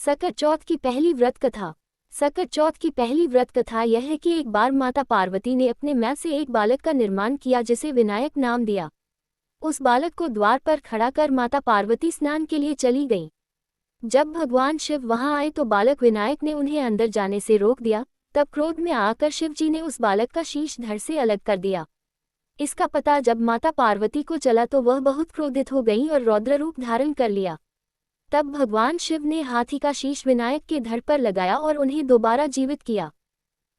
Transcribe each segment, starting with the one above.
सकट चौथ की पहली व्रत कथा। सकट चौथ की पहली व्रत कथा यह है कि एक बार माता पार्वती ने अपने मैं से एक बालक का निर्माण किया जिसे विनायक नाम दिया। उस बालक को द्वार पर खड़ा कर माता पार्वती स्नान के लिए चली गईं। जब भगवान शिव वहां आए तो बालक विनायक ने उन्हें अंदर जाने से रोक दिया। तब क्रोध में आकर शिव जी ने उस बालक का शीश धड़ से अलग कर दिया। इसका पता जब माता पार्वती को चला तो वह बहुत क्रोधित हो गईं और रौद्र रूप धारण कर लिया। तब भगवान शिव ने हाथी का शीश विनायक के धड़ पर लगाया और उन्हें दोबारा जीवित किया।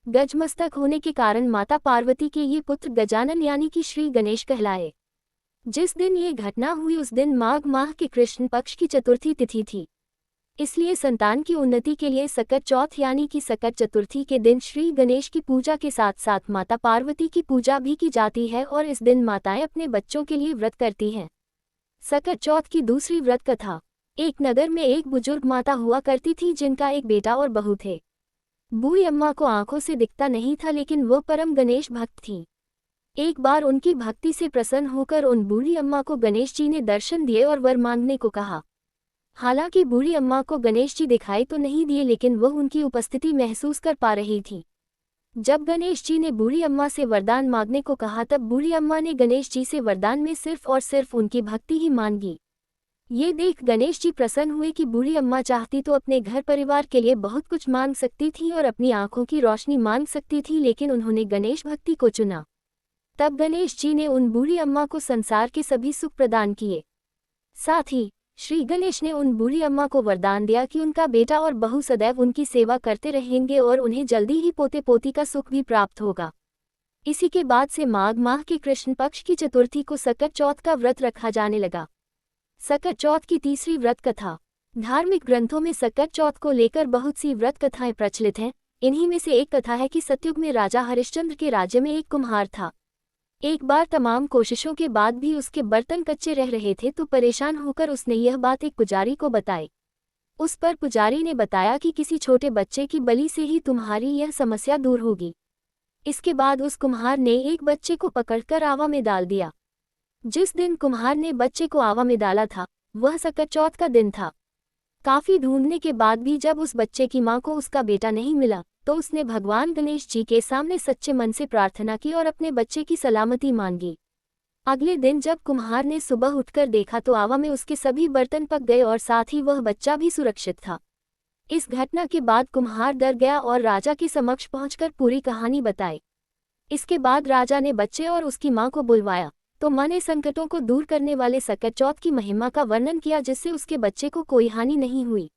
गजमस्तक होने के कारण माता पार्वती के ये पुत्र गजानन यानी कि श्री गणेश कहलाए। जिस दिन ये घटना हुई उस दिन माघ माह के कृष्ण पक्ष की चतुर्थी तिथि थी। इसलिए संतान की उन्नति के लिए सकट चौथ यानी कि सकट चतुर्थी के दिन श्री गणेश की पूजा के साथ साथ माता पार्वती की पूजा भी की जाती है और इस दिन माताएं अपने बच्चों के लिए व्रत करती हैं। सकट चौथ की दूसरी व्रत कथा। एक नगर में एक बुजुर्ग माता हुआ करती थी जिनका एक बेटा और बहू थे। बूढ़ी अम्मा को आंखों से दिखता नहीं था लेकिन वो परम गणेश भक्त थी। एक बार उनकी भक्ति से प्रसन्न होकर उन बूढ़ी अम्मा को गणेश जी ने दर्शन दिए और वर मांगने को कहा। हालांकि बूढ़ी अम्मा को गणेश जी दिखाई तो नहीं दिए लेकिन वह उनकी उपस्थिति महसूस कर पा रही थी। जब गणेश जी ने बूढ़ी अम्मा से वरदान मांगने को कहा तब बूढ़ी अम्मा ने गणेश जी से वरदान में सिर्फ और सिर्फ उनकी भक्ति ही मांगी। ये देख गणेश जी प्रसन्न हुए कि बूढ़ी अम्मा चाहती तो अपने घर परिवार के लिए बहुत कुछ मांग सकती थी और अपनी आंखों की रोशनी मांग सकती थी, लेकिन उन्होंने गणेश भक्ति को चुना। तब गणेश जी ने उन बूढ़ी अम्मा को संसार के सभी सुख प्रदान किए। साथ ही श्री गणेश ने उन बूढ़ी अम्मा को वरदान दिया कि उनका बेटा और बहू सदैव उनकी सेवा करते रहेंगे और उन्हें जल्दी ही पोते पोती का सुख भी प्राप्त होगा। इसी के बाद से माघ माह के कृष्ण पक्ष की चतुर्थी को सकट चौथ का व्रत रखा जाने लगा। सकट चौथ की तीसरी व्रत कथा। धार्मिक ग्रंथों में सकट चौथ को लेकर बहुत सी व्रत कथाएं प्रचलित हैं। इन्हीं में से एक कथा है कि सतयुग में राजा हरिश्चंद्र के राज्य में एक कुम्हार था। एक बार तमाम कोशिशों के बाद भी उसके बर्तन कच्चे रह रहे थे तो परेशान होकर उसने यह बात एक पुजारी को बताई। उस पर पुजारी ने बताया कि किसी छोटे बच्चे की बलि से ही तुम्हारी यह समस्या दूर होगी। इसके बाद उस कुम्हार ने एक बच्चे को पकड़कर आवा में डाल दिया। जिस दिन कुम्हार ने बच्चे को आवा में डाला था वह सकट चौथ का दिन था। काफी ढूंढने के बाद भी जब उस बच्चे की मां को उसका बेटा नहीं मिला तो उसने भगवान गणेश जी के सामने सच्चे मन से प्रार्थना की और अपने बच्चे की सलामती मांगी। अगले दिन जब कुम्हार ने सुबह उठकर देखा तो आवा में उसके सभी बर्तन पक गए और साथ ही वह बच्चा भी सुरक्षित था। इस घटना के बाद कुम्हार डर गया और राजा के समक्ष पहुंचकर पूरी कहानी बताई। इसके बाद राजा ने बच्चे और उसकी मां को बुलवाया तो मां ने संकटों को दूर करने वाले सकट चौथ की महिमा का वर्णन किया जिससे उसके बच्चे को कोई हानि नहीं हुई।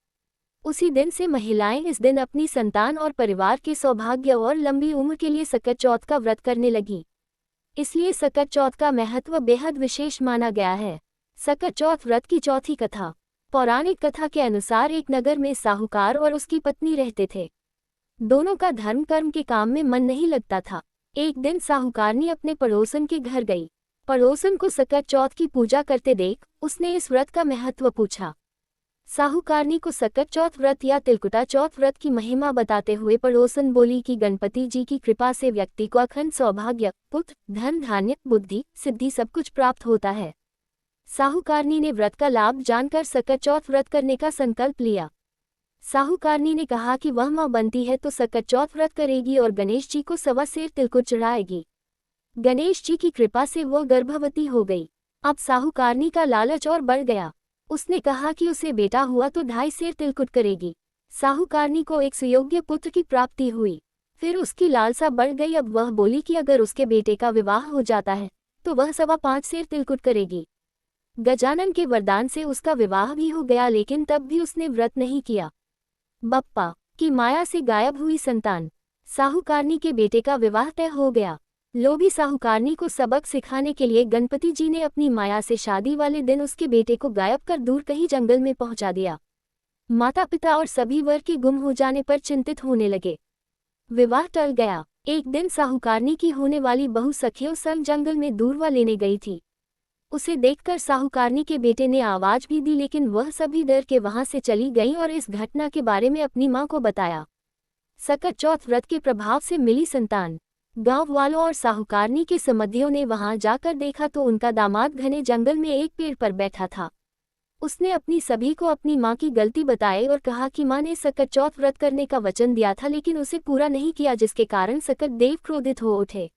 उसी दिन से महिलाएं इस दिन अपनी संतान और परिवार के सौभाग्य और लंबी उम्र के लिए सकट चौथ का व्रत करने लगी। इसलिए सकट चौथ का महत्व बेहद विशेष माना गया है। सकट चौथ व्रत की चौथी कथा। पौराणिक कथा के अनुसार एक नगर में साहूकार और उसकी पत्नी रहते थे। दोनों का धर्म कर्म के काम में मन नहीं लगता था। एक दिन साहूकारनी अपने पड़ोसन के घर गई। पड़ोसन को सकट चौथ की पूजा करते देख उसने इस व्रत का महत्व पूछा। साहूकारनी को सकट चौथ व्रत या तिलकुटा चौथ व्रत की महिमा बताते हुए पड़ोसन बोली कि गणपति जी की कृपा से व्यक्ति को अखंड सौभाग्य, पुत्र, धन, धान्य, बुद्धि, सिद्धि सब कुछ प्राप्त होता है। साहूकारनी ने व्रत का लाभ जानकर सकट चौथ व्रत करने का संकल्प लिया। साहूकारनी ने कहा कि वह मां बनती है तो सकट चौथ व्रत करेगी और गणेश जी को 1.25 सेर तिलकुट चढ़ाएगी। गणेश जी की कृपा से वो गर्भवती हो गई। अब साहूकारनी का लालच और बढ़ गया। उसने कहा कि उसे बेटा हुआ तो 2.5 सेर तिलकुट करेगी। साहूकारनी को एक सुयोग्य पुत्र की प्राप्ति हुई। फिर उसकी लालसा बढ़ गई। अब वह बोली कि अगर उसके बेटे का विवाह हो जाता है तो वह 5.25 सेर तिलकुट करेगी। गजानन के वरदान से उसका विवाह भी हो गया लेकिन तब भी उसने व्रत नहीं किया। बप्पा की माया से गायब हुई संतान। साहूकारनी के बेटे का विवाह तय हो गया। लोभी साहूकारनी को सबक सिखाने के लिए गणपति जी ने अपनी माया से शादी वाले दिन उसके बेटे को गायब कर दूर कहीं जंगल में पहुंचा दिया। माता पिता और सभी वर के गुम हो जाने पर चिंतित होने लगे। विवाह टल गया। एक दिन साहूकारनी की होने वाली बहू सखियों संग जंगल में दूरवा लेने गई थी। उसे देखकर साहूकारनी के बेटे ने आवाज भी दी लेकिन वह सभी डर के वहां से चली गईं और इस घटना के बारे में अपनी मां को बताया। सकट चौथ व्रत के प्रभाव से मिली संतान। गांव वालों और साहूकारनी के समधियों ने वहां जाकर देखा तो उनका दामाद घने जंगल में एक पेड़ पर बैठा था। उसने अपनी सभी को अपनी माँ की गलती बताई और कहा कि माँ ने सकट चौथ व्रत करने का वचन दिया था लेकिन उसे पूरा नहीं किया, जिसके कारण सकट देव क्रोधित हो उठे।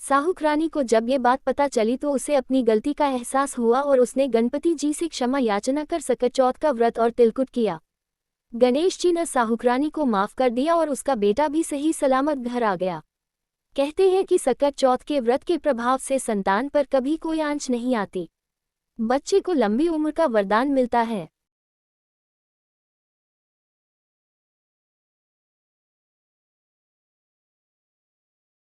साहुक रानी को जब ये बात पता चली तो उसे अपनी गलती का एहसास हुआ और उसने गणपति जी से क्षमा याचना कर सकट चौथ का व्रत और तिलकुट किया। गणेश जी ने साहुक रानी को माफ कर दिया और उसका बेटा भी सही सलामत घर आ गया। कहते हैं कि सकट चौथ के व्रत के प्रभाव से संतान पर कभी कोई आंच नहीं आती, बच्चे को लंबी उम्र का वरदान मिलता है।